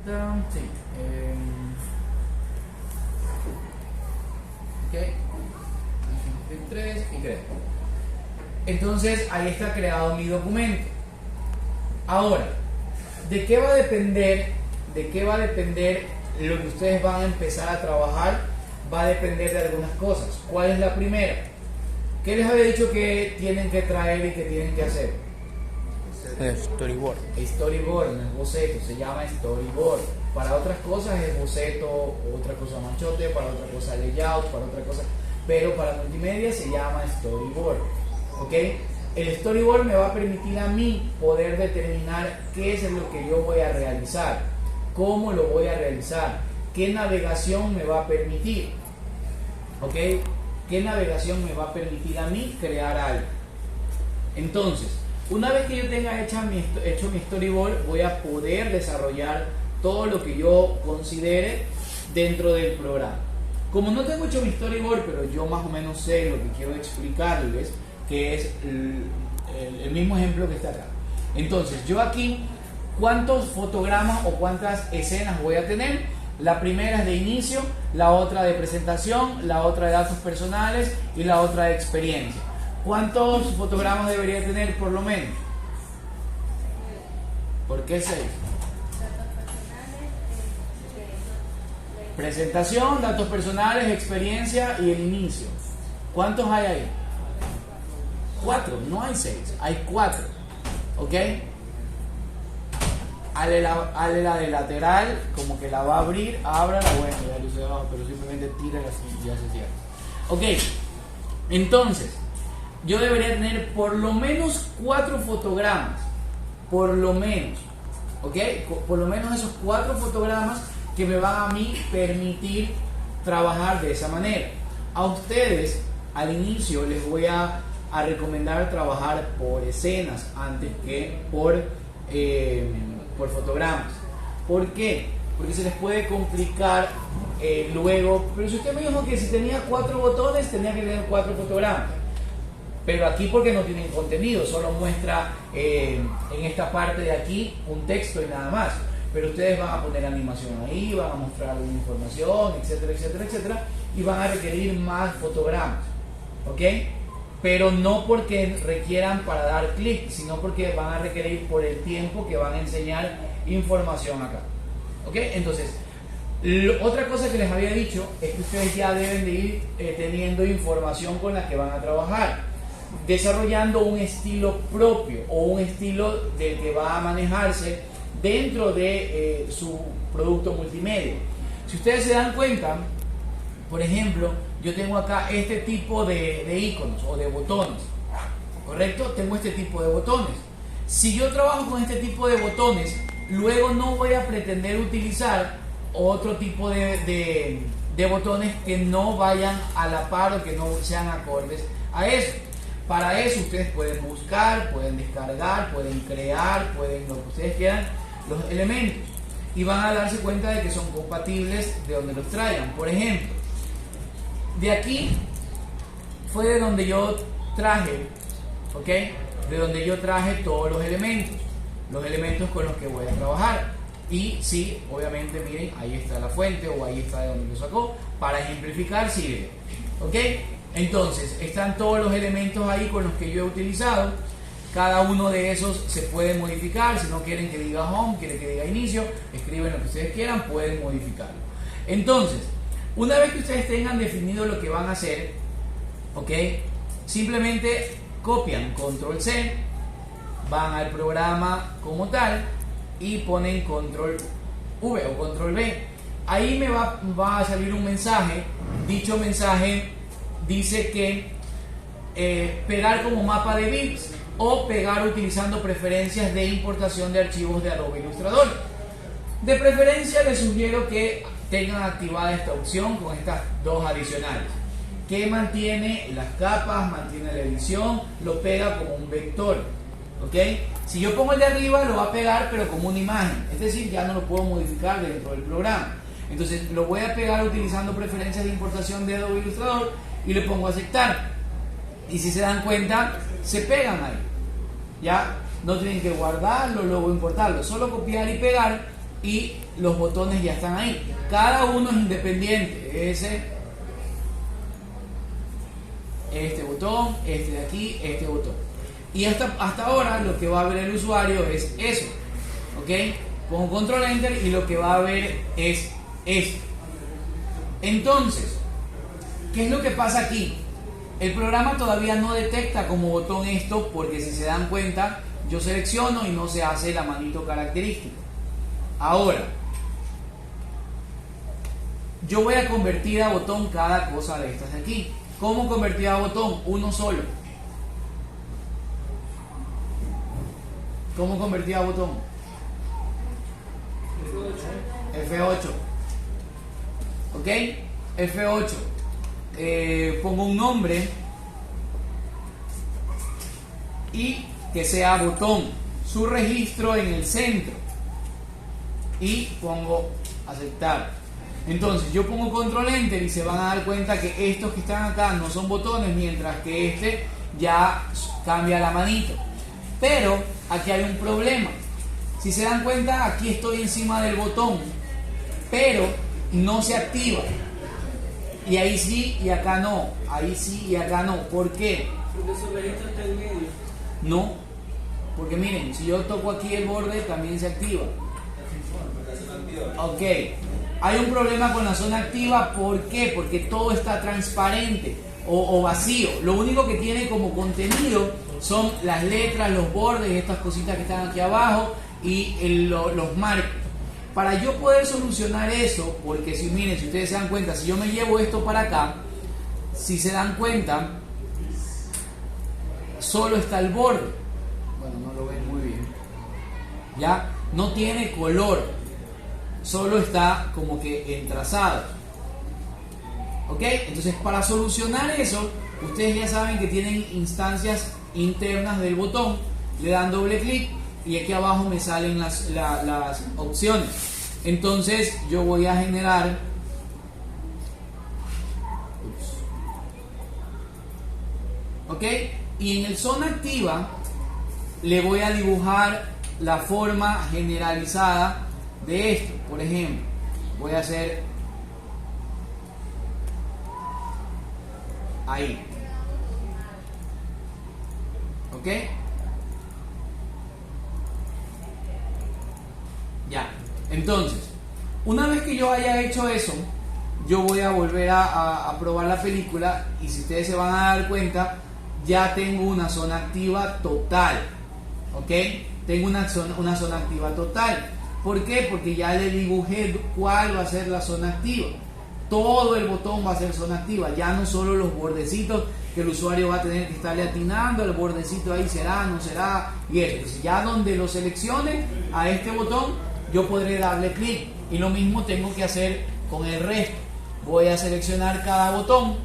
Sí. Ok. 3 y creo. Entonces ahí está creado mi documento. Ahora, ¿de qué va a depender? ¿De qué va a depender lo que ustedes van a empezar a trabajar? Va a depender de algunas cosas. ¿Cuál es la primera? ¿Qué les había dicho que tienen que traer y que tienen que hacer? Storyboard. Storyboard, no es boceto, se llama storyboard. Para otras cosas es boceto, otra cosa machote, para otra cosa layout, para otra cosa, pero para multimedia se llama storyboard. ¿Ok? El storyboard me va a permitir a mí poder determinar qué es lo que yo voy a realizar, cómo lo voy a realizar, qué navegación me va a permitir. ¿Ok? ¿Qué navegación me va a permitir a mí crear algo? Entonces, una vez que yo tenga hecho mi storyboard, voy a poder desarrollar todo lo que yo considere dentro del programa. Como no tengo hecho mi storyboard, pero yo más o menos sé lo que quiero explicarles, que es el mismo ejemplo que está acá. Entonces, yo aquí, ¿cuántos fotogramas o cuántas escenas voy a tener? La primera es de inicio, la otra de presentación, la otra de datos personales y la otra de experiencia. ¿Cuántos fotogramas debería tener por lo menos? ¿Por qué 6? Presentación, datos personales, experiencia y el inicio. ¿Cuántos hay ahí? 4, no hay 6, hay 4. ¿Ok? Ale la de lateral, como que la va a abrir, ábrala, bueno, ya lo sé abajo, pero simplemente tírala así y ya se cierra. Ok, entonces, yo debería tener por lo menos 4 fotogramas, por lo menos, ¿ok? Por lo menos esos 4 fotogramas que me van a mí permitir trabajar de esa manera. A ustedes, al inicio, les voy a recomendar trabajar por escenas antes que por fotogramas. ¿Por qué? Porque se les puede complicar luego. Pero si usted me dijo que si tenía 4 botones tenía que tener 4 fotogramas, pero aquí porque no tienen contenido, solo muestra en esta parte de aquí un texto y nada más. Pero ustedes van a poner animación ahí, van a mostrar alguna información, etcétera, etcétera, etcétera, y van a requerir más fotogramas, ¿ok? Pero no porque requieran para dar clic, sino porque van a requerir por el tiempo que van a enseñar información acá. ¿Ok? Entonces, otra cosa que les había dicho es que ustedes ya deben de ir teniendo información con la que van a trabajar, desarrollando un estilo propio o un estilo del que va a manejarse dentro de su producto multimedia. Si ustedes se dan cuenta, por ejemplo, yo tengo acá este tipo de iconos o de botones, ¿correcto? Tengo este tipo de botones. Si yo trabajo con este tipo de botones, luego no voy a pretender utilizar otro tipo de botones que no vayan a la par o que no sean acordes a eso. Para eso ustedes pueden buscar, pueden descargar, pueden crear, pueden lo que ustedes quieran, los elementos, y van a darse cuenta de que son compatibles de donde los traigan. Por ejemplo, de aquí fue de donde yo traje, ¿ok? De donde yo traje todos los elementos con los que voy a trabajar. Y sí, obviamente, miren, ahí está la fuente o ahí está de donde lo sacó. Para ejemplificar sirve, ¿ok? Entonces, están todos los elementos ahí con los que yo he utilizado. Cada uno de esos se puede modificar. Si no quieren que diga home, quieren que diga inicio, escriben lo que ustedes quieran, pueden modificarlo. Entonces, una vez que ustedes tengan definido lo que van a hacer, ¿ok? Simplemente copian control C, van al programa como tal y ponen control V o control V. Ahí me va a salir un mensaje. Dicho mensaje dice que pegar como mapa de bits o pegar utilizando preferencias de importación de archivos de Adobe Illustrator. De preferencia les sugiero que tengan activada esta opción con estas dos adicionales, que mantiene las capas, mantiene la edición, lo pega como un vector, ¿ok? Si yo pongo el de arriba lo va a pegar pero como una imagen, es decir, ya no lo puedo modificar dentro del programa. Entonces lo voy a pegar utilizando preferencias de importación de Adobe Illustrator y le pongo aceptar, y si se dan cuenta se pegan ahí, ya no tienen que guardarlo, luego importarlo, solo copiar y pegar y los botones ya están ahí. Cada uno es independiente. Este botón, este de aquí, este botón. Y hasta ahora lo que va a ver el usuario es eso. ¿Ok? Pongo control enter y lo que va a ver es esto. Entonces, ¿qué es lo que pasa aquí? El programa todavía no detecta como botón esto, porque si se dan cuenta, yo selecciono y no se hace la manito característica. Ahora, yo voy a convertir a botón cada cosa de estas de aquí. ¿Cómo convertir a botón? Uno solo. ¿Cómo convertir a botón? F8. ¿Ok? F8. Pongo un nombre y que sea botón, su registro en el centro, y pongo aceptar. Entonces yo pongo control enter y se van a dar cuenta que estos que están acá no son botones, mientras que este ya cambia la manito. Pero aquí hay un problema. Si se dan cuenta, aquí estoy encima del botón, pero no se activa. Y ahí sí y acá no. Ahí sí y acá no. ¿Por qué? Porque su registro está en medio. No. Porque miren, si yo toco aquí el borde, también se activa. Ok. Hay un problema con la zona activa. ¿Por qué? Porque todo está transparente o vacío. Lo único que tiene como contenido son las letras, los bordes, estas cositas que están aquí abajo y los marcos. Para yo poder solucionar eso, porque si miren, si ustedes se dan cuenta, si yo me llevo esto para acá, si se dan cuenta, solo está el borde. Bueno, no lo ven muy bien. Ya no tiene color, solo está como que entrazado. ¿Ok? Entonces, para solucionar eso, ustedes ya saben que tienen instancias internas del botón. Le dan doble clic y aquí abajo me salen las opciones. Entonces yo voy a generar ¿ok? Y en el zona activa le voy a dibujar la forma generalizada de esto. Por ejemplo, voy a hacer ahí, ¿ok? Ya, entonces, una vez que yo haya hecho eso, yo voy a volver a probar la película y si ustedes se van a dar cuenta, ya tengo una zona activa total, ¿ok? Tengo una zona activa total. ¿Por qué? Porque ya le dibujé cuál va a ser la zona activa. Todo el botón va a ser zona activa, ya no solo los bordecitos que el usuario va a tener que estarle atinando, el bordecito ahí será, no será, y eso. Entonces ya donde lo seleccione a este botón, yo podré darle clic. Y lo mismo tengo que hacer con el resto. Voy a seleccionar cada botón,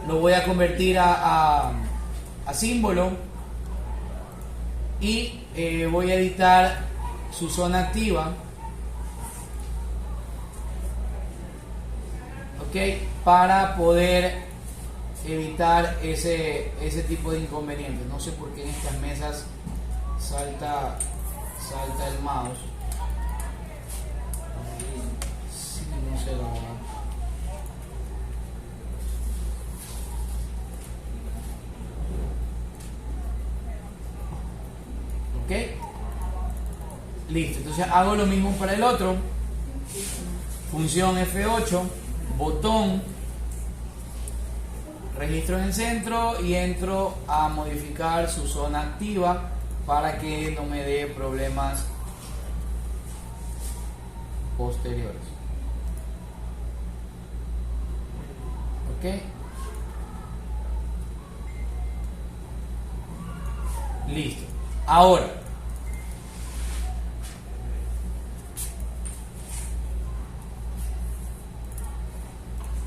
lo voy a convertir a símbolo y voy a editar su zona activa, ¿ok? Para poder evitar ese tipo de inconvenientes. No sé por qué en estas mesas salta el mouse. Sí, no sé la verdad. ¿Ok? Listo, entonces hago lo mismo para el otro. Función F8, botón, registro en el centro y entro a modificar su zona activa para que no me dé problemas posteriores. ¿Ok? Listo. Ahora,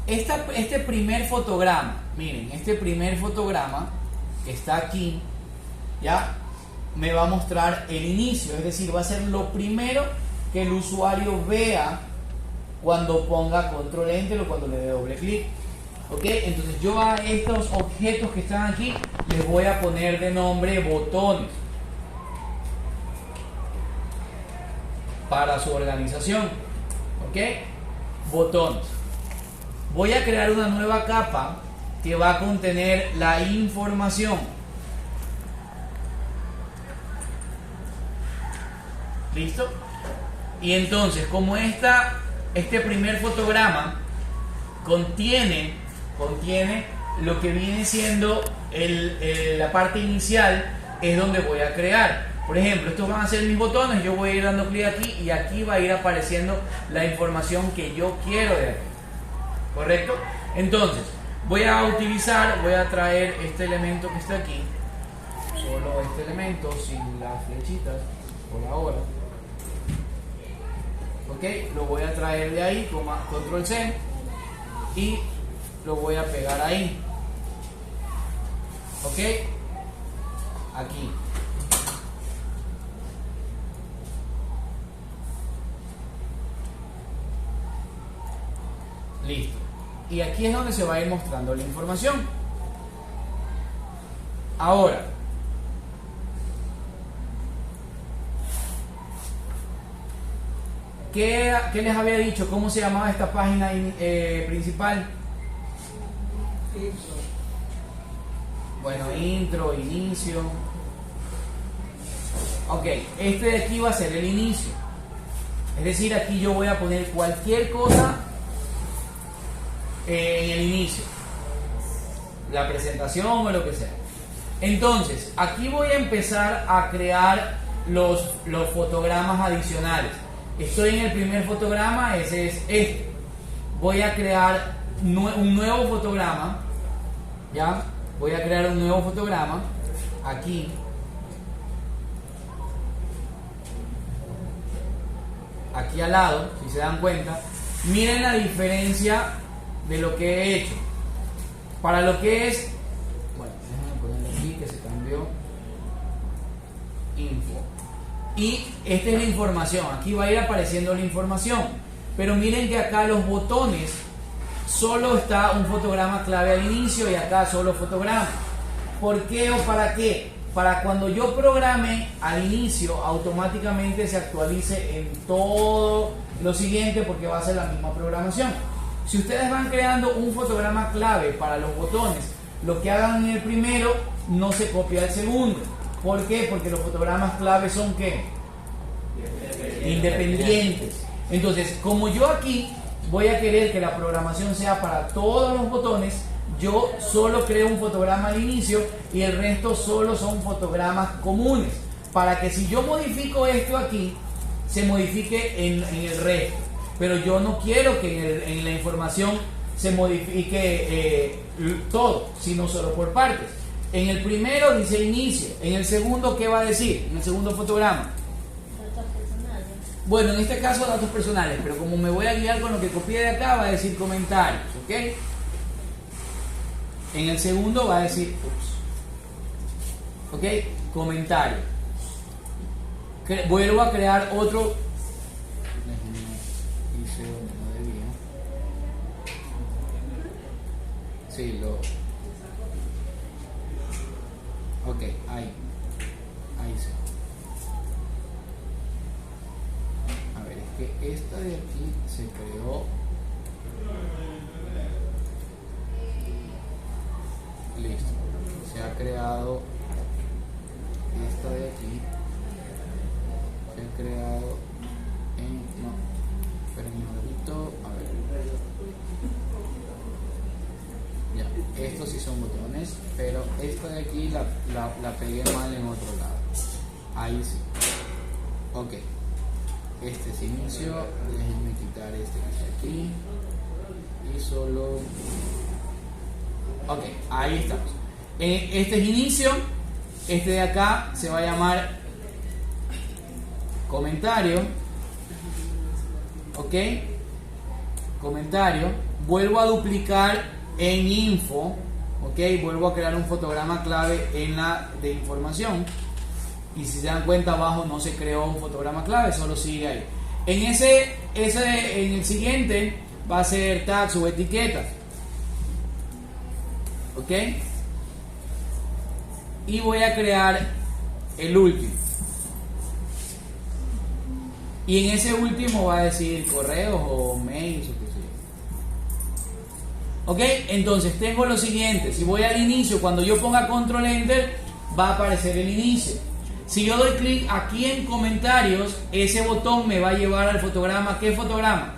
este primer fotograma, miren, este primer fotograma que está aquí, ya me va a mostrar el inicio, es decir, va a ser lo primero que el usuario vea cuando ponga control enter o cuando le dé doble clic. ¿Ok? Entonces yo a estos objetos que están aquí les voy a poner de nombre botones. para su organización. ¿Ok? Botones. Voy a crear una nueva capa que va a contener la información. ¿Listo? Y entonces, como este primer fotograma contiene lo que viene siendo la parte inicial, es donde voy a crear. Por ejemplo, estos van a ser mis botones. Yo voy a ir dando clic aquí y aquí va a ir apareciendo la información que yo quiero de aquí. ¿Correcto? Entonces, voy a traer este elemento que está aquí. Solo este elemento, sin las flechitas, por ahora. Ok, lo voy a traer de ahí con control C y lo voy a pegar ahí. Ok, aquí. Listo. Y aquí es donde se va a ir mostrando la información. Ahora, ¿qué les había dicho? ¿Cómo se llamaba esta página principal? Bueno, intro, inicio. Ok, este de aquí va a ser el inicio. Es decir, aquí yo voy a poner cualquier cosa en el inicio. La presentación o lo que sea. Entonces, aquí voy a empezar a crear los fotogramas adicionales. Estoy en el primer fotograma, ese es este. Voy a crear un nuevo fotograma. ¿Ya? Voy a crear un nuevo fotograma. Aquí. Aquí al lado, si se dan cuenta. Miren la diferencia de lo que he hecho. Para lo que es... Bueno, déjenme ponerlo aquí que se cambió. Info. Y esta es la información. Aquí va a ir apareciendo la información. Pero miren que acá los botones solo está un fotograma clave al inicio y acá solo fotograma. ¿Por qué o para qué? Para cuando yo programe al inicio automáticamente se actualice en todo lo siguiente porque va a ser la misma programación. Si ustedes van creando un fotograma clave para los botones, lo que hagan en el primero no se copia al segundo. ¿Por qué? Porque los fotogramas clave son ¿qué? Independientes. Entonces, como yo aquí voy a querer que la programación sea para todos los botones, yo solo creo un fotograma al inicio y el resto solo son fotogramas comunes. Para que si yo modifico esto aquí, se modifique en el resto. Pero yo no quiero que en la información se modifique todo, sino solo por partes. En el primero dice inicio. En el segundo, ¿qué va a decir? En el segundo fotograma. Datos personales. Bueno, en este caso datos personales, pero como me voy a guiar con lo que copié de acá, va a decir comentarios, ¿ok? En el segundo va a decir, ¿ok? Comentario. Vuelvo a crear otro. Hice donde no debía. Sí, ok, ahí sí. A ver, es que esta de aquí se creó. Listo. Se ha creado esta de aquí. Se ha creado en. No. Esperen un momentito. A ver. Ya. Estos sí son botones. Pero esta de aquí la pegué mal en otro lado. Ahí sí. Ok. Este es inicio. Déjenme quitar este que está aquí. Y solo. Ok, ahí estamos. Este es inicio. Este de acá se va a llamar comentario. Ok. Comentario. Vuelvo a duplicar en info. Ok. Vuelvo a crear un fotograma clave en la de información. Y si se dan cuenta abajo no se creó un fotograma clave, solo sigue ahí. En el siguiente va a ser tags o etiquetas. ¿Ok? Y voy a crear el último. Y en ese último va a decir correos o mails o qué sé yo. ¿Ok? Entonces tengo lo siguiente. Si voy al inicio, cuando yo ponga control enter, va a aparecer el inicio. Si yo doy clic aquí en comentarios, ese botón me va a llevar al fotograma. ¿Qué fotograma?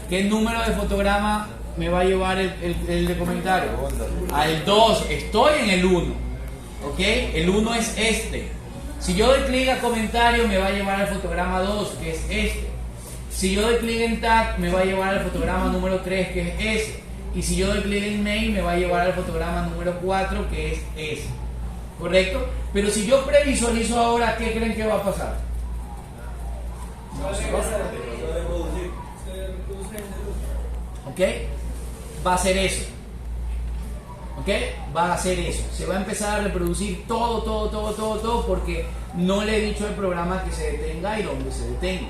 ¿Qué número de fotograma me va a llevar el de comentario? Al 2. Estoy en el 1. ¿Ok? El 1 es este. Si yo doy clic a comentario, me va a llevar al fotograma 2, que es este. Si yo doy clic en tag, me va a llevar al fotograma número 3, que es ese. Y si yo doy clic en mail, me va a llevar al fotograma número 4, que es ese. ¿Correcto? Pero si yo previsualizo ahora, ¿qué creen que va a pasar? ¿Ok? Va a ser eso. ¿Ok? Va a hacer eso. Se va a empezar a reproducir todo, porque no le he dicho al programa que se detenga y donde se detenga.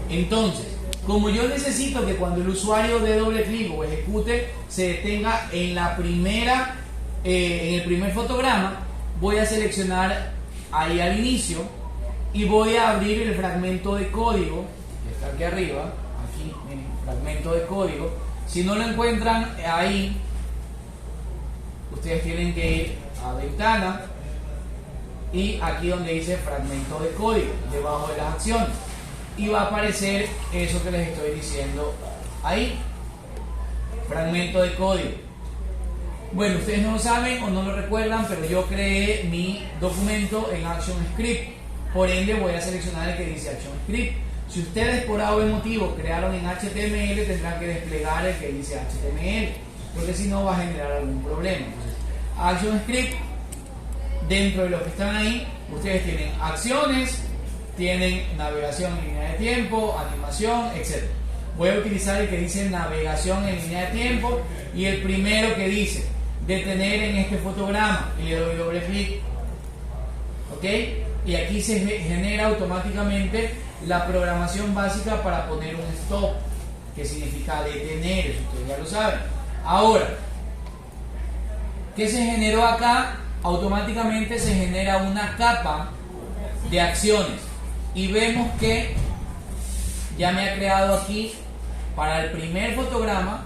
Entonces, como yo necesito que cuando el usuario dé doble clic o ejecute, se detenga en la primera, en el primer fotograma, voy a seleccionar ahí al inicio y voy a abrir el fragmento de código que está aquí arriba. Aquí, miren, fragmento de código. Si no lo encuentran ahí, ustedes tienen que ir a ventana y aquí donde dice fragmento de código, debajo de las acciones, y va a aparecer eso que les estoy diciendo ahí, fragmento de código. Bueno, ustedes no lo saben o no lo recuerdan, pero yo creé mi documento en ActionScript, por ende voy a seleccionar el que dice ActionScript. Si ustedes por algún motivo crearon en HTML, tendrán que desplegar el que dice HTML, porque si no va a generar algún problema. Entonces, ActionScript, dentro de los que están ahí, ustedes tienen acciones, tienen navegación en línea de tiempo, animación, etc. Voy a utilizar el que dice navegación en línea de tiempo y el primero que dice detener en este fotograma y le doy doble clic. ¿Ok? Y aquí se genera automáticamente la programación básica para poner un stop, que significa detener, eso ustedes ya lo saben. Ahora, ¿qué se generó acá? Automáticamente se genera una capa de acciones y vemos que ya me ha creado aquí para el primer fotograma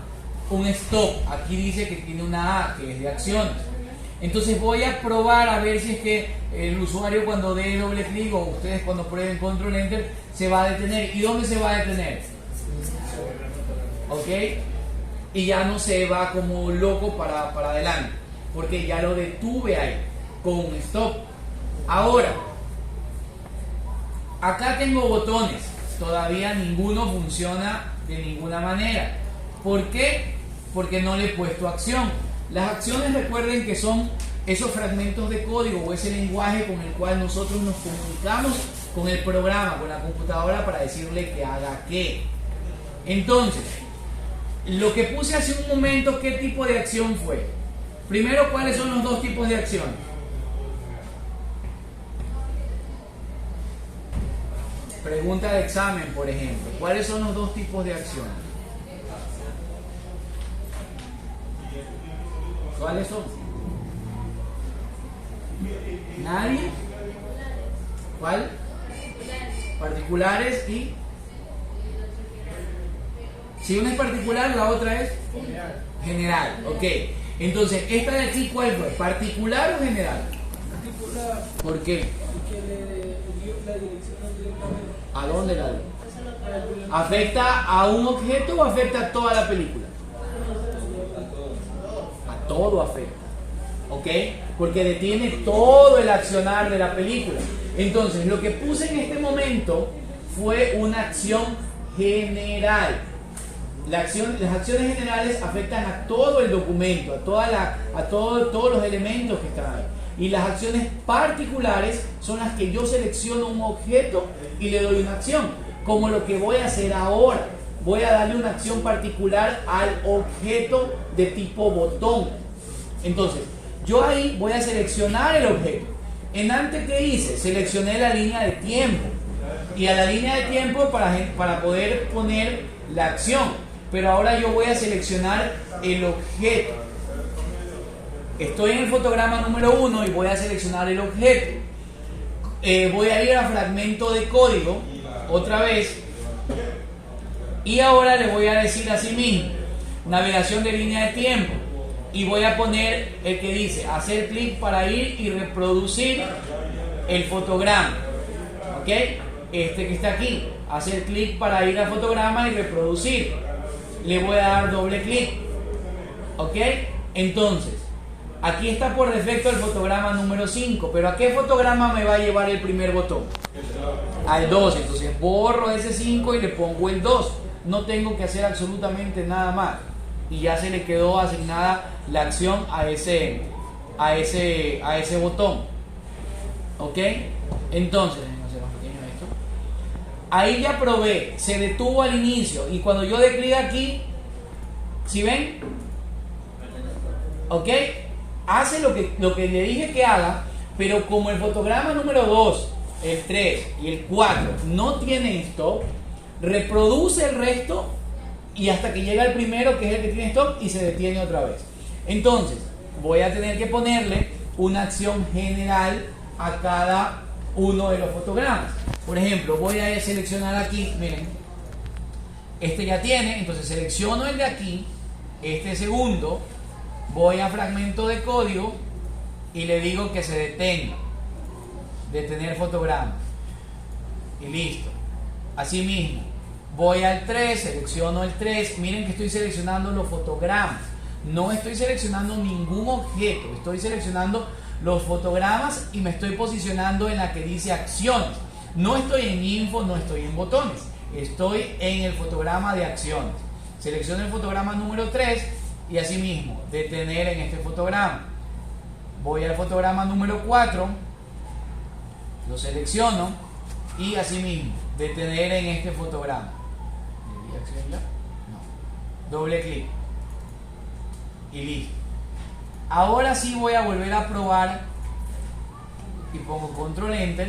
un stop. Aquí dice que tiene una A, que es de acciones. Entonces voy a probar a ver si es que el usuario cuando dé doble clic o ustedes cuando prueben control enter se va a detener. ¿Y dónde se va a detener? ¿Ok? Y ya no se va como loco para adelante, porque ya lo detuve ahí con un stop. Ahora, acá tengo botones, todavía ninguno funciona de ninguna manera. ¿Por qué? Porque no le he puesto acción. Las acciones, recuerden que son esos fragmentos de código o ese lenguaje con el cual nosotros nos comunicamos con el programa, con la computadora, para decirle que haga qué. Entonces, lo que puse hace un momento, ¿qué tipo de acción fue? Primero, ¿cuáles son los dos tipos de acciones? Pregunta de examen, por ejemplo. ¿Cuáles son los dos tipos de acciones? ¿Cuáles son? ¿Nadie? ¿Cuál? Particulares y... Si una es particular, la otra es general. Ok. Entonces, ¿esta de aquí cuál fue? ¿Particular o general? Particular. ¿Por qué? Porque le dio la dirección directamente. ¿A dónde la dio? ¿Afecta a un objeto o afecta a toda la película? A todo afecta. ¿Ok? Porque detiene todo el accionar de la película. Entonces, lo que puse en este momento fue una acción general. Las acciones generales afectan a todo el documento, a todos los elementos que están ahí. Y las acciones particulares son las que yo selecciono un objeto y le doy una acción. Como lo que voy a hacer ahora. Voy a darle una acción particular al objeto de tipo botón. Entonces, yo ahí voy a seleccionar el objeto. En antes, ¿qué hice? Seleccioné la línea de tiempo. Y a la línea de tiempo para poder poner la acción. Pero ahora yo voy a seleccionar el objeto. Estoy en el fotograma número 1 y voy a seleccionar el objeto. voy a ir a fragmento de código otra vez y ahora le voy a decir así mismo navegación de línea de tiempo y voy a poner el que dice hacer clic para ir y reproducir el fotograma, ¿ok? Este que está aquí, hacer clic para ir al fotograma y reproducir, le voy a dar doble clic, ¿ok? Entonces aquí está por defecto el fotograma número 5, pero ¿a qué fotograma me va a llevar el primer botón? Al 2, entonces borro ese 5 y le pongo el 2. No tengo que hacer absolutamente nada más. Y ya se le quedó asignada la acción a ese botón. ¿Ok? Entonces, ahí ya probé, se detuvo al inicio. Y cuando yo dé clic aquí, ¿sí ven? ¿Ok? Hace lo que le dije que haga, pero como el fotograma número 2, el 3 y el 4 no tienen stop, reproduce el resto y hasta que llega el primero, que es el que tiene stop, y se detiene otra vez. Entonces voy a tener que ponerle una acción general a cada uno de los fotogramas. Por ejemplo, voy a seleccionar aquí, miren, este ya tiene, entonces selecciono el de aquí, este segundo, voy a fragmento de código y le digo que se detenga, detener fotograma, y listo. Así mismo, voy al 3, selecciono el 3, miren que estoy seleccionando los fotogramas, no estoy seleccionando ningún objeto, estoy seleccionando los fotogramas y me estoy posicionando en la que dice acciones. No estoy en info, no estoy en botones, estoy en el fotograma de acciones. Selecciono el fotograma número 3 y así mismo, detener en este fotograma. Voy al fotograma número 4, lo selecciono y así mismo, detener en este fotograma. ¿Le di acción ya? No. Doble clic y listo. Ahora sí voy a volver a probar y pongo control enter.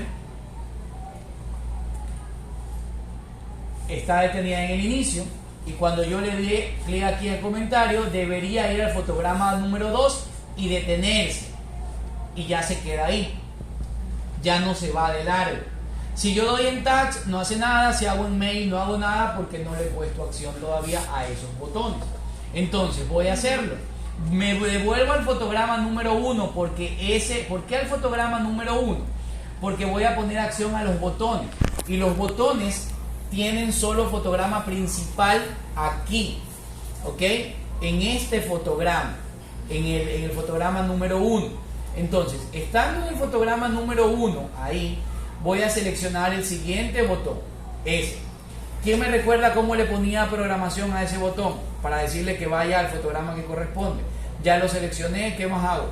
Está detenida en el inicio y cuando yo le dé clic aquí al comentario debería ir al fotograma número 2 y detenerse y ya se queda ahí, ya no se va de largo. Si yo doy en tags no hace nada, si hago en mail no hago nada porque no le he puesto acción todavía a esos botones. Entonces voy a hacerlo, me devuelvo al fotograma número 1 ¿por qué al fotograma número 1? Porque voy a poner acción a los botones y los botones tienen solo fotograma principal aquí, ¿ok? En este fotograma, en el fotograma número 1. Entonces, estando en el fotograma número 1, ahí voy a seleccionar el siguiente botón, ese. ¿Quién me recuerda cómo le ponía programación a ese botón? Para decirle que vaya al fotograma que corresponde. Ya lo seleccioné, ¿qué más hago?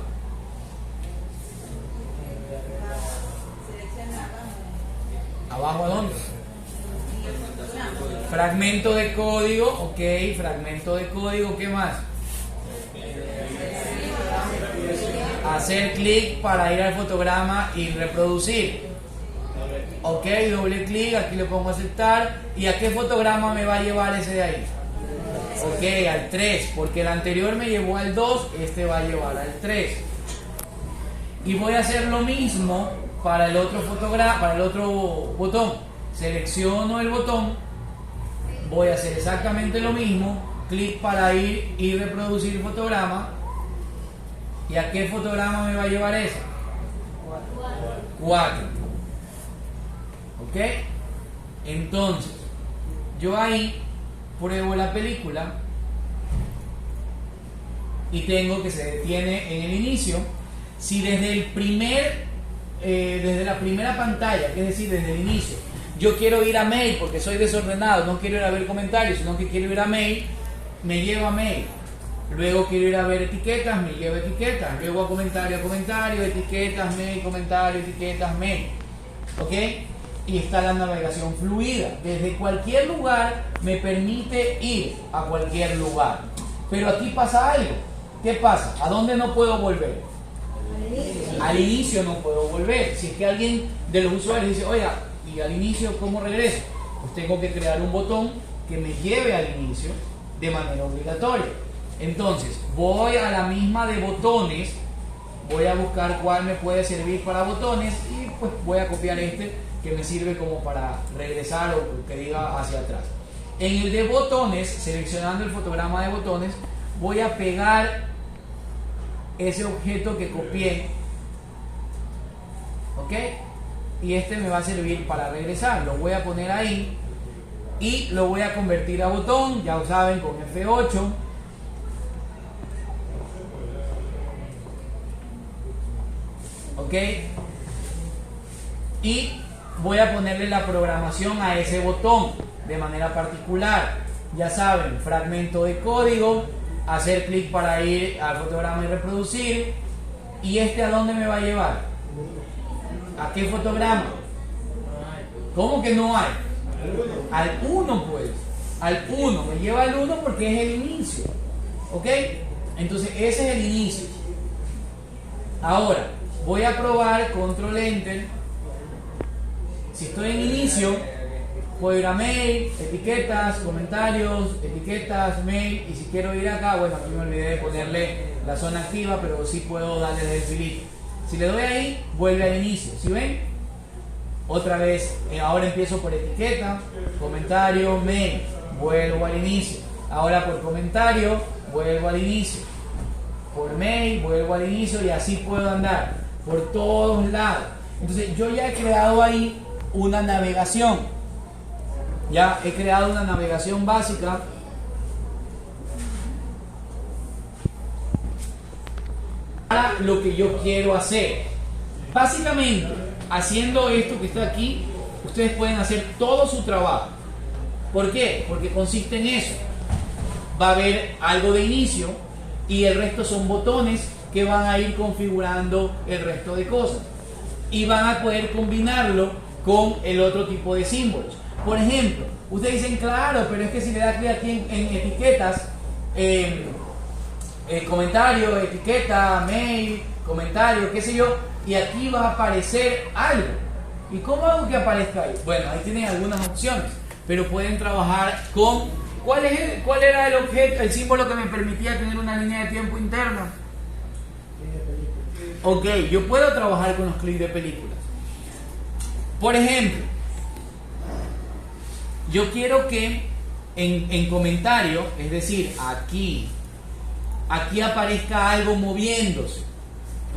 ¿Abajo a dónde? Fragmento de código, ok, fragmento de código, ¿qué más? Hacer clic para ir al fotograma y reproducir. Ok, doble clic, aquí le pongo aceptar. ¿Y a qué fotograma me va a llevar ese de ahí? Ok, al 3, porque el anterior me llevó al 2, este va a llevar al 3. Y voy a hacer lo mismo para el otro fotograma, para el otro botón. Selecciono el botón. Voy a hacer exactamente lo mismo, clic para ir y reproducir fotograma. ¿Y a qué fotograma me va a llevar ese? 4. ¿Ok? Entonces, yo ahí pruebo la película y tengo que se detiene en el inicio. Si desde la primera pantalla, es decir, desde el inicio, yo quiero ir a mail porque soy desordenado, no quiero ir a ver comentarios, sino que quiero ir a mail, me lleva a mail. Luego quiero ir a ver etiquetas, me lleva etiquetas. Luego a comentario, etiquetas, mail, comentario, etiquetas, mail. ¿Ok? Y está la navegación fluida. Desde cualquier lugar me permite ir a cualquier lugar. Pero aquí pasa algo. ¿Qué pasa? ¿A dónde no puedo volver? Al inicio no puedo volver. Si es que alguien de los usuarios dice, oiga, ¿y al inicio cómo regreso? Pues tengo que crear un botón que me lleve al inicio de manera obligatoria. Entonces, voy a la misma de botones, voy a buscar cuál me puede servir para botones y pues voy a copiar este que me sirve como para regresar o que diga hacia atrás. En el de botones, seleccionando el fotograma de botones, voy a pegar ese objeto que copié, ¿ok? Y este me va a servir para regresar. Lo voy a poner ahí y lo voy a convertir a botón, ya lo saben, con F8. ¿Ok? Y voy a ponerle la programación a ese botón de manera particular. Ya saben, fragmento de código, hacer clic para ir al fotograma y reproducir. ¿Y este a dónde me va a llevar? ¿A qué fotograma? ¿Cómo que no hay? Al 1 pues. Al 1. Me lleva al 1 porque es el inicio. ¿Ok? Entonces ese es el inicio. Ahora voy a probar control enter. Si estoy en inicio, puedo ir a mail, etiquetas, comentarios, etiquetas, mail. Y si quiero ir acá, bueno, aquí me olvidé de ponerle la zona activa, pero sí puedo darle delete. Si le doy ahí, vuelve al inicio. ¿Sí ven? Otra vez, ahora empiezo por etiqueta, comentario, mail, vuelvo al inicio. Ahora por comentario, vuelvo al inicio. Por mail, vuelvo al inicio y así puedo andar por todos lados. Entonces yo ya he creado ahí una navegación. Ya he creado una navegación básica. Para lo que yo quiero hacer. Básicamente, haciendo esto que está aquí, ustedes pueden hacer todo su trabajo. ¿Por qué? Porque consiste en eso. Va a haber algo de inicio y el resto son botones que van a ir configurando el resto de cosas. Y van a poder combinarlo con el otro tipo de símbolos. Por ejemplo, ustedes dicen, claro, pero es que si le da clic aquí en etiquetas, comentario, etiqueta, mail, comentario, qué sé yo, y aquí va a aparecer algo. ¿Y cómo hago que aparezca ahí? Bueno, ahí tienen algunas opciones, pero pueden trabajar con ¿cuál era el objeto, el símbolo que me permitía tener una línea de tiempo interna? Ok, yo puedo trabajar con los clics de películas. Por ejemplo, yo quiero que en comentario, es decir, aquí aparezca algo moviéndose,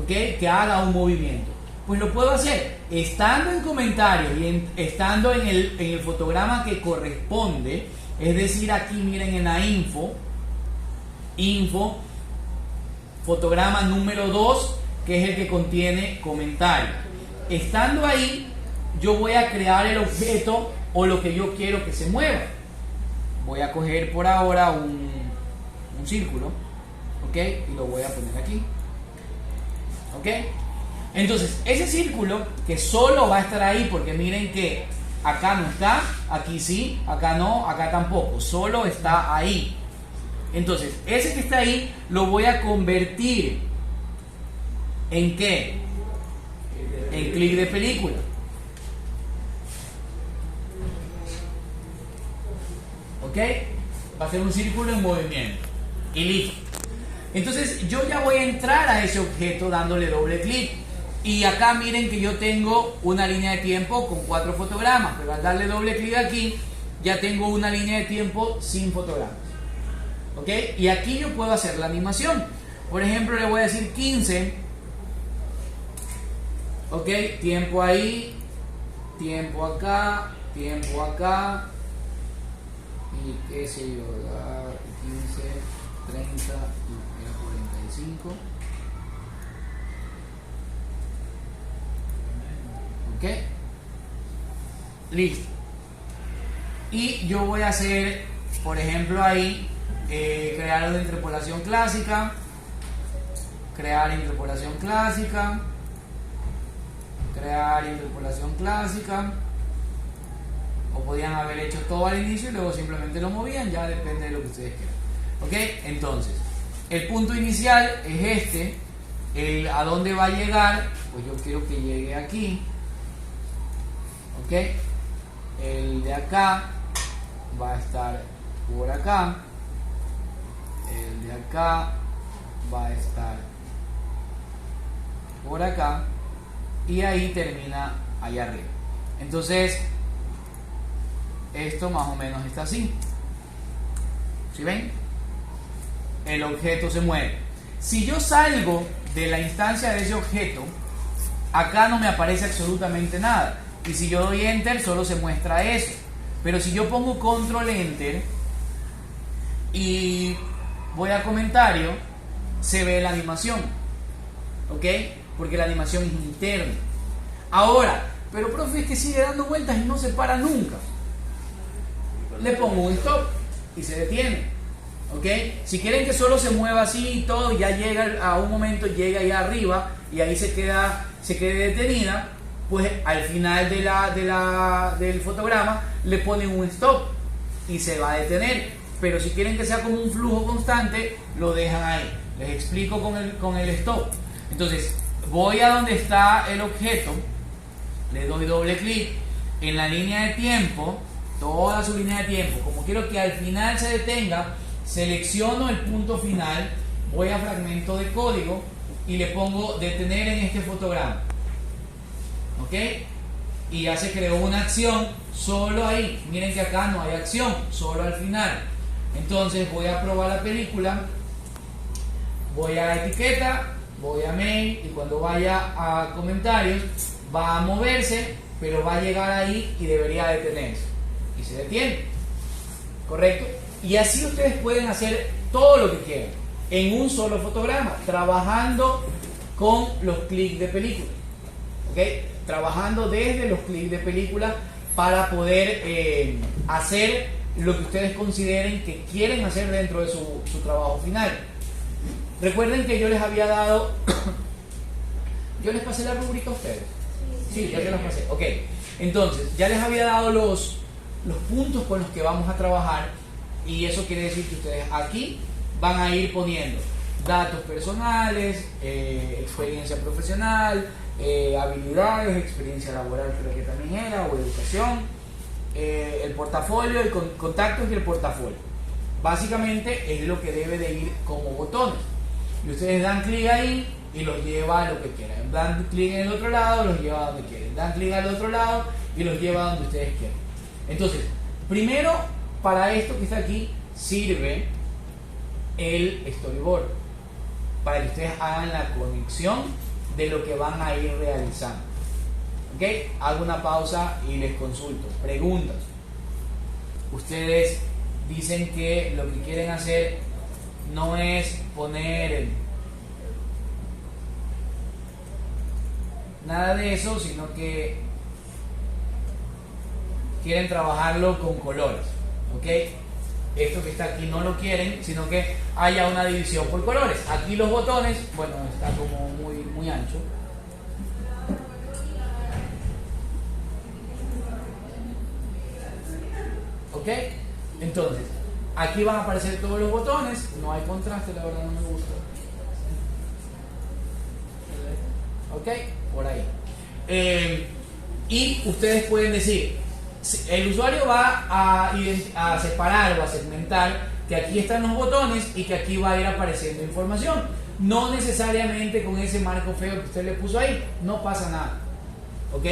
¿ok? Que haga un movimiento. Pues lo puedo hacer estando en comentarios y estando en el fotograma que corresponde, es decir, aquí miren en la info, fotograma número 2, que es el que contiene comentarios. Estando ahí, yo voy a crear el objeto o lo que yo quiero que se mueva. Voy a coger por ahora un círculo, ¿ok? Y lo voy a poner aquí, ¿ok? Entonces, ese círculo que solo va a estar ahí, porque miren que acá no está, aquí sí, acá no, acá tampoco, solo está ahí. Entonces, ese que está ahí lo voy a convertir ¿en qué? En clic de película. ¿Ok? Va a ser un círculo en movimiento. Y listo. Entonces yo ya voy a entrar a ese objeto dándole doble clic. Y acá miren que yo tengo una línea de tiempo con 4 fotogramas. Pero al darle doble clic aquí, ya tengo una línea de tiempo sin fotogramas. ¿Ok? Y aquí yo puedo hacer la animación. Por ejemplo, le voy a decir 15. ¿Ok? Tiempo ahí. Tiempo acá. Tiempo acá. Y qué sé yo, 15, 30 y 45. ¿Ok? Listo. Y yo voy a hacer, por ejemplo, ahí, crear una interpolación clásica. Crear interpolación clásica. Crear interpolación clásica. O podían haber hecho todo al inicio y luego simplemente lo movían, ya depende de lo que ustedes quieran. ¿Ok? Entonces, el punto inicial es este. ¿A dónde va a llegar? Pues yo quiero que llegue aquí. ¿Ok? El de acá va a estar por acá. El de acá va a estar por acá y ahí termina allá arriba. Entonces esto más o menos está así. ¿Sí ven? El objeto se mueve. Si yo salgo de la instancia de ese objeto, acá no me aparece absolutamente nada. Y si yo doy enter, solo se muestra eso. Pero si yo pongo control enter y voy a comentario, se ve la animación. ¿Ok? Porque la animación es interna. Ahora, pero profe, es que sigue dando vueltas y no se para nunca. Le pongo un stop y se detiene. ¿Ok? Si quieren que solo se mueva así y todo, ya llega a un momento, llega ahí arriba y ahí se quede detenida, pues al final del fotograma le ponen un stop y se va a detener. Pero si quieren que sea como un flujo constante, lo dejan ahí. Les explico con el stop. Entonces, voy a donde está el objeto, le doy doble clic en la línea de tiempo, toda su línea de tiempo. Como quiero que al final se detenga, selecciono el punto final, voy a fragmento de código y le pongo detener en este fotograma. ¿Ok? Y ya se creó una acción solo ahí. Miren que acá no hay acción, solo al final. Entonces voy a probar la película, voy a etiqueta, voy a mail y cuando vaya a comentarios va a moverse, pero va a llegar ahí y debería detenerse. Y se detiene. ¿Correcto? Y así ustedes pueden hacer todo lo que quieran en un solo fotograma, trabajando con los clics de película. ¿Ok? Trabajando desde los clics de película para poder hacer lo que ustedes consideren que quieren hacer dentro de su trabajo final. Recuerden que yo les había dado yo les pasé la rúbrica a ustedes. Sí, ya se las pasé. Ok, entonces ya les había dado los puntos con los que vamos a trabajar y eso quiere decir que ustedes aquí van a ir poniendo datos personales, experiencia profesional, habilidades, experiencia laboral creo que también era, o educación, el portafolio, el contactos y el portafolio. Básicamente es lo que debe de ir como botones. Y ustedes dan clic ahí y los lleva a lo que quieran. Dan clic en el otro lado, los lleva a donde quieren. Dan clic al otro lado y los lleva a donde ustedes quieran. Entonces, primero, para esto que está aquí, sirve el storyboard. Para que ustedes hagan la conexión de lo que van a ir realizando. ¿Ok? Hago una pausa y les consulto. Preguntas. Ustedes dicen que lo que quieren hacer no es poner nada de eso, sino que quieren trabajarlo con colores. ¿Ok? Esto que está aquí no lo quieren, sino que haya una división por colores. Aquí los botones, bueno, está como muy ancho. ¿Ok? Entonces, aquí van a aparecer todos los botones. No hay contraste, la verdad no me gusta. ¿Ok? Por ahí. Y ustedes pueden decir, el usuario va a separar o a segmentar que aquí están los botones y que aquí va a ir apareciendo información. No necesariamente con ese marco feo que usted le puso ahí, no pasa nada. ¿Ok?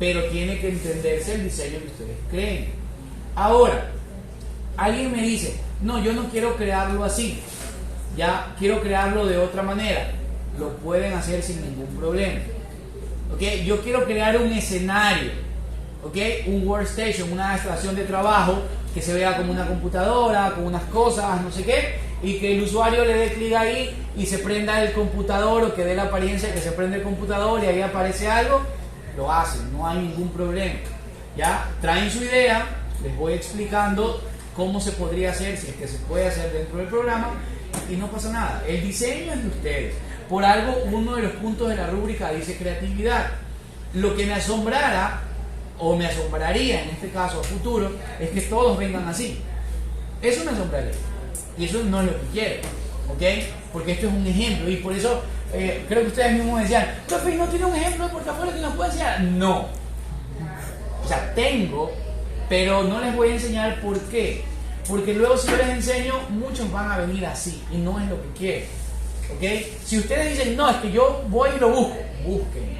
Pero tiene que entenderse el diseño que ustedes creen. Ahora, alguien me dice, no, yo no quiero crearlo así, ya quiero crearlo de otra manera. Lo pueden hacer sin ningún problema. ¿Ok? Yo quiero crear un escenario, ¿ok? Un workstation, una estación de trabajo que se vea como una computadora, con unas cosas, no sé qué, y que el usuario le dé clic ahí y se prenda el computador, o que dé la apariencia de que se prende el computador y ahí aparece algo. Lo hacen, no hay ningún problema. Ya traen su idea, les voy explicando cómo se podría hacer, si es que se puede hacer dentro del programa, y no pasa nada. El diseño es de ustedes. Por algo, uno de los puntos de la rúbrica dice creatividad. Lo que me asombrara, o me asombraría en este caso a futuro, es que todos vengan así. Eso me asombraría. Y eso no es lo que quiero. ¿Ok? Porque esto es un ejemplo. Y por eso creo que ustedes mismos decían, profe, ¿no tiene un ejemplo de portafolio que nos pueda enseñar? No. O sea, tengo, pero no les voy a enseñar por qué. Porque luego si yo les enseño, muchos van a venir así. Y no es lo que quiero. ¿Ok? Si ustedes dicen, no, es que yo voy y lo busco, busquen.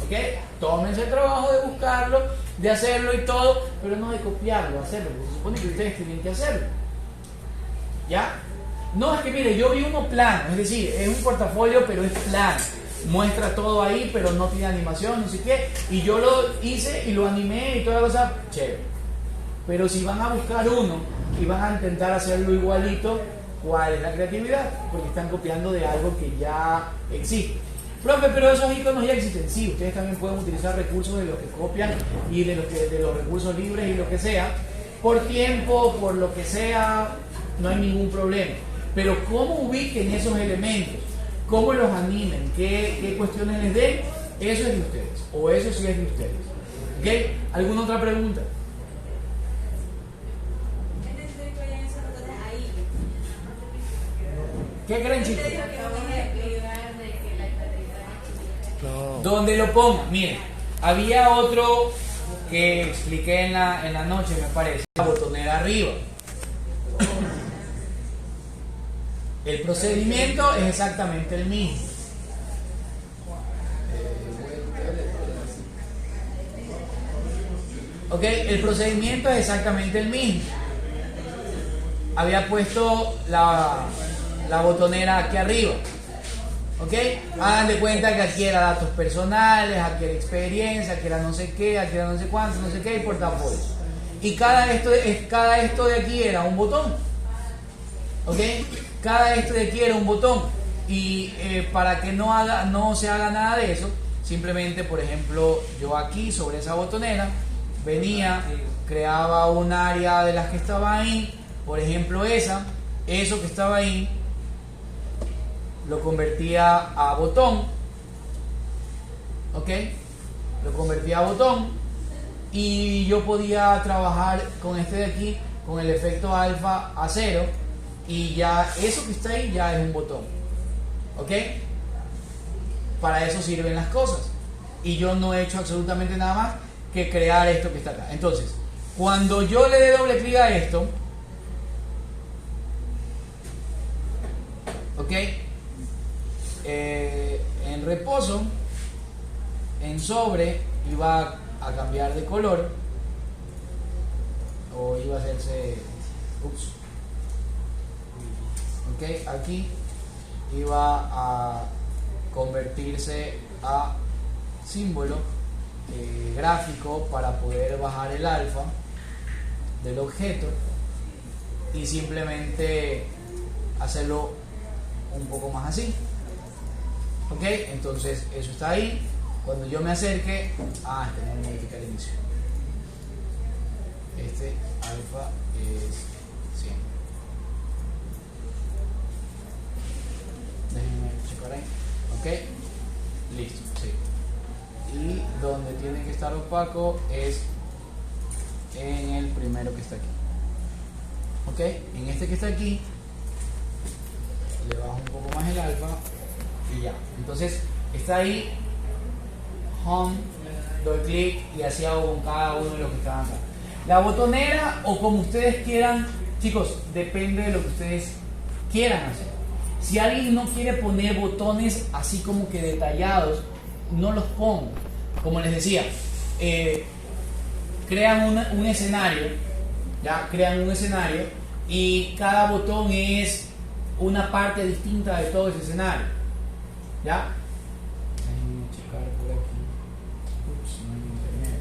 ¿Ok? Tómense el trabajo de buscarlo, de hacerlo y todo, pero no de copiarlo, hacerlo, porque se supone que ustedes tienen que hacerlo. ¿Ya? No, es que mire, yo vi uno plano, es decir, es un portafolio, pero es plano. Muestra todo ahí, pero no tiene animación, no sé qué. Y yo lo hice y lo animé y toda la cosa, chévere. Pero si van a buscar uno y van a intentar hacerlo igualito, ¿cuál es la creatividad? Porque están copiando de algo que ya existe. Profe, pero esos iconos ya existen. Sí, ustedes también pueden utilizar recursos de los que copian y de los recursos libres y lo que sea. Por tiempo, por lo que sea, no hay ningún problema. Pero cómo ubiquen esos elementos, cómo los animen, qué cuestiones les den, eso es de ustedes. O eso sí es de ustedes. ¿Ok? ¿Alguna otra pregunta? ¿Qué creen, chicos? No. Donde lo pongan. Miren, había otro que expliqué en la noche, me parece. La botonera arriba. El procedimiento es exactamente el mismo. Ok, el procedimiento es exactamente el mismo. Había puesto la botonera aquí arriba. ¿Ok? Hagan de cuenta que aquí era datos personales, aquí era experiencia, aquí era no sé qué, aquí era no sé cuánto, no sé qué, y portafolio. Y cada esto de aquí era un botón. ¿Ok? Cada esto de aquí era un botón. Y para que no se haga nada de eso, simplemente, por ejemplo, yo aquí sobre esa botonera venía, creaba un área de las que estaba ahí, por ejemplo eso que estaba ahí, lo convertía a botón, ¿ok? Lo convertía a botón y yo podía trabajar con este de aquí, con el efecto alfa a 0 y ya eso que está ahí ya es un botón, ¿ok? Para eso sirven las cosas y yo no he hecho absolutamente nada más que crear esto que está acá. Entonces, cuando yo le dé doble clic a esto, ¿ok? En reposo, en sobre, iba a cambiar de color o iba a hacerse, ok, aquí iba a convertirse a símbolo gráfico para poder bajar el alfa del objeto y simplemente hacerlo un poco más así. Ok, entonces eso está ahí. Cuando yo me acerque, tengo que modificar el inicio. Este alfa es 100. Déjenme checar ahí. Ok, listo, sí. Y donde tiene que estar opaco es en el primero que está aquí. Ok, en este que está aquí le bajo un poco más el alfa y ya. Entonces está ahí, home, doy clic y así hago con cada uno de los que estaban acá. La botonera o como ustedes quieran, chicos, depende de lo que ustedes quieran hacer. Si alguien no quiere poner botones así como que detallados, no los pongan. Como les decía, crean un escenario, ya crean un escenario y cada botón es una parte distinta de todo ese escenario, ¿ya? Déjenme checar por aquí. Ups, no hay internet.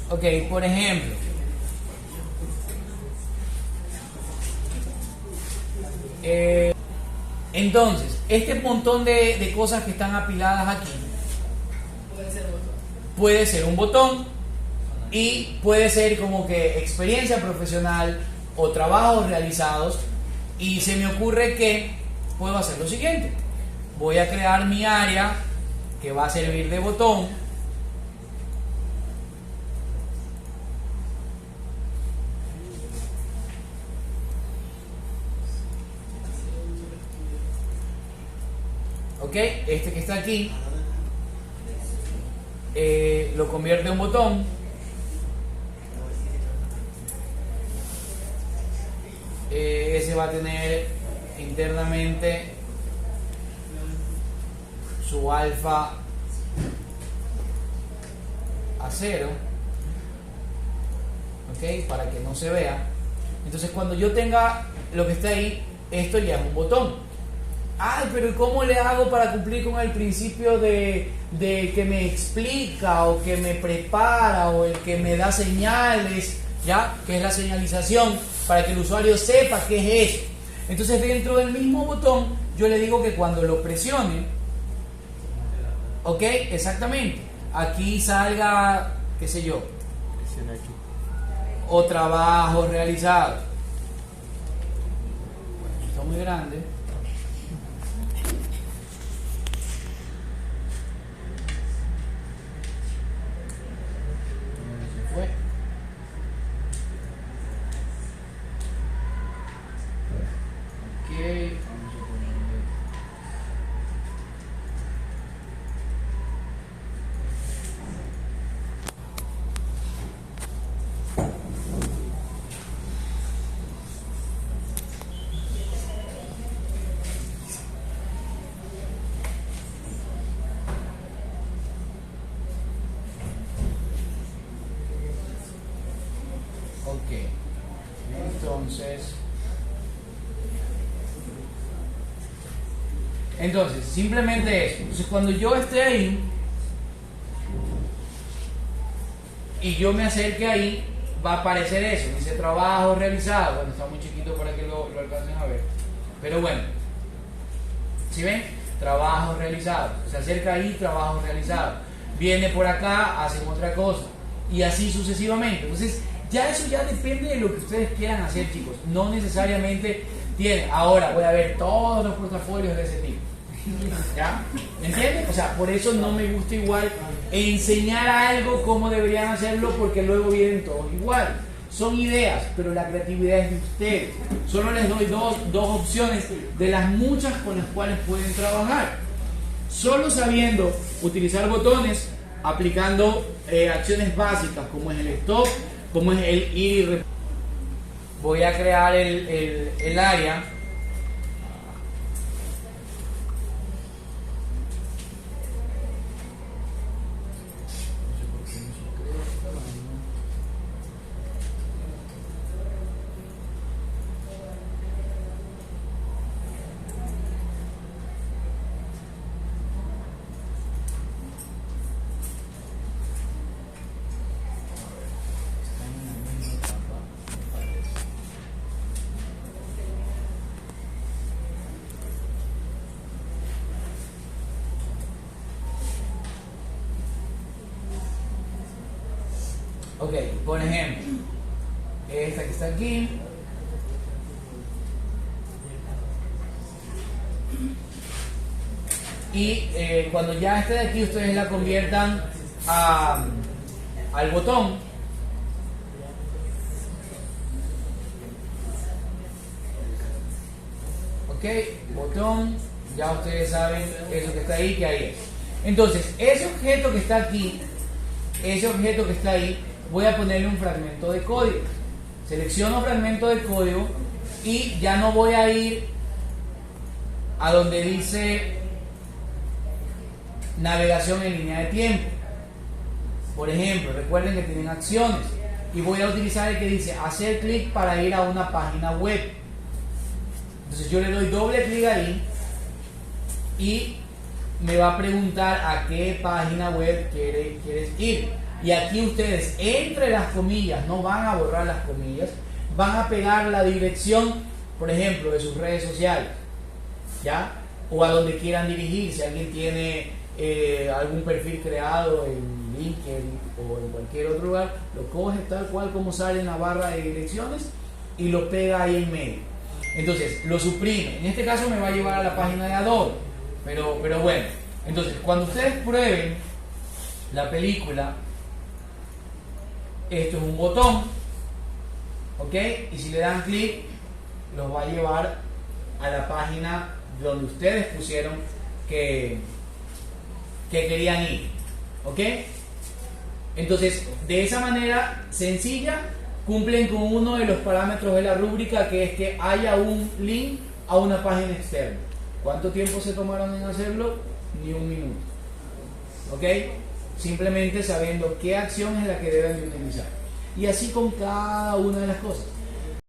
Ok, por ejemplo, entonces, este montón de cosas que están apiladas aquí puede ser un botón y puede ser como que experiencia profesional o trabajos realizados, y se me ocurre que puedo hacer lo siguiente: voy a crear mi área que va a servir de botón. Ok, este que está aquí lo convierte en botón. Ese va a tener internamente su alfa a 0, ok, para que no se vea. Entonces cuando yo tenga lo que está ahí, esto ya es un botón. Ay, pero ¿cómo le hago para cumplir con el principio de que me explica o que me prepara o el que me da señales, ya, que es la señalización, para que el usuario sepa qué es eso? Entonces dentro del mismo botón yo le digo que cuando lo presione, ok, exactamente, aquí salga, qué sé yo, Presiona aquí. o trabajo realizado. Bueno, está muy grande. Se fue. Ok, vamos a ponerle. Ok, entonces simplemente eso. Entonces cuando yo esté ahí y yo me acerque ahí, va a aparecer eso, dice trabajo realizado. Bueno, está muy chiquito para que lo alcancen a ver, pero bueno, ¿sí ven? Trabajo realizado, se acerca ahí, trabajo realizado, viene por acá, hacen otra cosa y así sucesivamente. Entonces ya eso ya depende de lo que ustedes quieran hacer, chicos. No necesariamente tienen. Ahora voy a ver todos los portafolios de ese tipo. ¿Ya? ¿Me entienden? O sea, por eso no me gusta igual enseñar algo como deberían hacerlo, porque luego vienen todos igual. Son ideas, pero la creatividad es de ustedes. Solo les doy dos opciones de las muchas con las cuales pueden trabajar. Solo sabiendo utilizar botones, aplicando acciones básicas como es el stop, como es el ir y repetir. Voy a crear el área. Ok, por ejemplo, esta que está aquí. Y cuando ya esté de aquí, ustedes la conviertan al botón. Ok, botón. Ya ustedes saben eso que está ahí, que ahí es. Entonces, ese objeto que está aquí, ese objeto que está ahí, voy a ponerle un fragmento de código. Selecciono fragmento de código y ya no voy a ir a donde dice navegación en línea de tiempo. Por ejemplo, recuerden que tienen acciones y voy a utilizar el que dice hacer clic para ir a una página web. Entonces yo le doy doble clic ahí y me va a preguntar a qué página web quieres ir. Y aquí ustedes, entre las comillas, no van a borrar las comillas, van a pegar la dirección, por ejemplo, de sus redes sociales, ¿ya? O a donde quieran dirigir. Si alguien tiene algún perfil creado en LinkedIn o en cualquier otro lugar, lo coge tal cual como sale en la barra de direcciones y lo pega ahí en medio. Entonces, lo suprime. En este caso me va a llevar a la página de Adobe, pero bueno. Entonces, cuando ustedes prueben la película, esto es un botón, ¿ok? Y si le dan clic, los va a llevar a la página donde ustedes pusieron que querían ir, ¿ok? Entonces, de esa manera sencilla, cumplen con uno de los parámetros de la rúbrica, que es que haya un link a una página externa. ¿Cuánto tiempo se tomaron en hacerlo? Ni un minuto. ¿Ok? Simplemente sabiendo qué acción es la que deben de utilizar. Y así con cada una de las cosas.